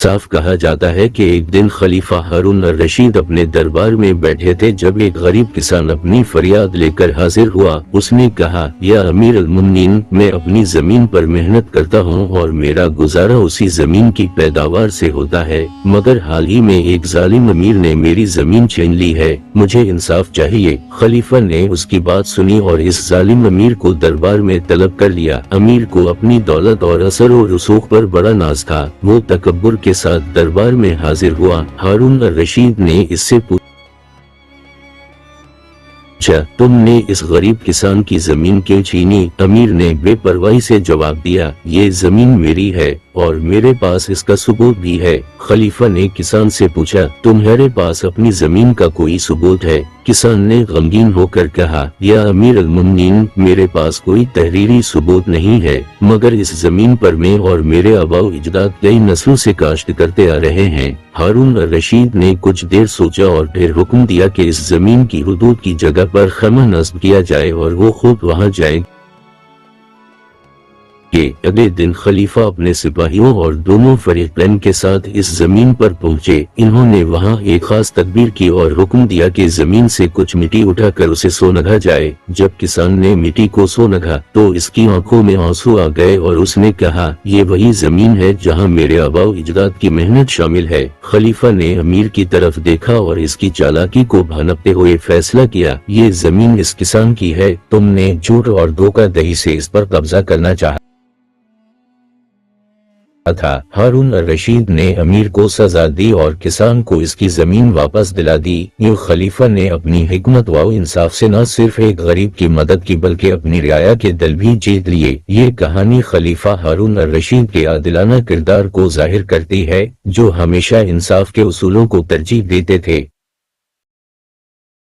صاف کہا جاتا ہے کہ ایک دن خلیفہ ہارون الرشید اپنے دربار میں بیٹھے تھے جب ایک غریب کسان اپنی فریاد لے کر حاضر ہوا۔ اس نے کہا، یا امیر المومنین، میں اپنی زمین پر محنت کرتا ہوں اور میرا گزارا اسی زمین کی پیداوار سے ہوتا ہے، مگر حال ہی میں ایک ظالم امیر نے میری زمین چھین لی ہے، مجھے انصاف چاہیے۔ خلیفہ نے اس کی بات سنی اور اس ظالم امیر کو دربار میں طلب کر لیا۔ امیر کو اپنی دولت اور اثر و رسوخ پر بڑا ناز تھا، وہ تکبر کے ساتھ دربار میں حاضر ہوا۔ ہارون الرشید نے اس سے پوچھا، تم نے اس غریب کسان کی زمین کیوں چھینی؟ امیر نے بے پرواہی سے جواب دیا، یہ زمین میری ہے اور میرے پاس اس کا ثبوت بھی ہے۔ خلیفہ نے کسان سے پوچھا، تمہارے پاس اپنی زمین کا کوئی ثبوت ہے؟ کسان نے غمگین ہو کر کہا، یا امیر المومنین، میرے پاس کوئی تحریری ثبوت نہیں ہے، مگر اس زمین پر میں اور میرے آباء و اجداد کئی نسلوں سے کاشت کرتے آ رہے ہیں۔ ہارون الرشید نے کچھ دیر سوچا اور پھر حکم دیا کہ اس زمین کی حدود کی جگہ پر خیمہ نصب کیا جائے اور وہ خود وہاں جائے۔ اگلے دن خلیفہ اپنے سپاہیوں اور دونوں فریقین کے ساتھ اس زمین پر پہنچے۔ انہوں نے وہاں ایک خاص تدبیر کی اور حکم دیا کہ زمین سے کچھ مٹی اٹھا کر اسے سونگھا جائے۔ جب کسان نے مٹی کو سونگھا تو اس کی آنکھوں میں آنسو آ گئے اور اس نے کہا، یہ وہی زمین ہے جہاں میرے آباء و اجداد کی محنت شامل ہے۔ خلیفہ نے امیر کی طرف دیکھا اور اس کی چالاکی کو بھانپتے ہوئے فیصلہ کیا، یہ زمین اس کسان کی ہے، تم نے جھوٹ اور دھوکہ دہی سے اس پر قبضہ کرنا چاہا تھا۔ ہارون الرشید نے امیر کو سزا دی اور کسان کو اس کی زمین واپس دلا دی۔ یوں خلیفہ نے اپنی حکمت و انصاف سے نہ صرف ایک غریب کی مدد کی بلکہ اپنی رعایا کے دل بھی جیت لیے۔ یہ کہانی خلیفہ ہارون الرشید کے عادلانہ کردار کو ظاہر کرتی ہے، جو ہمیشہ انصاف کے اصولوں کو ترجیح دیتے تھے۔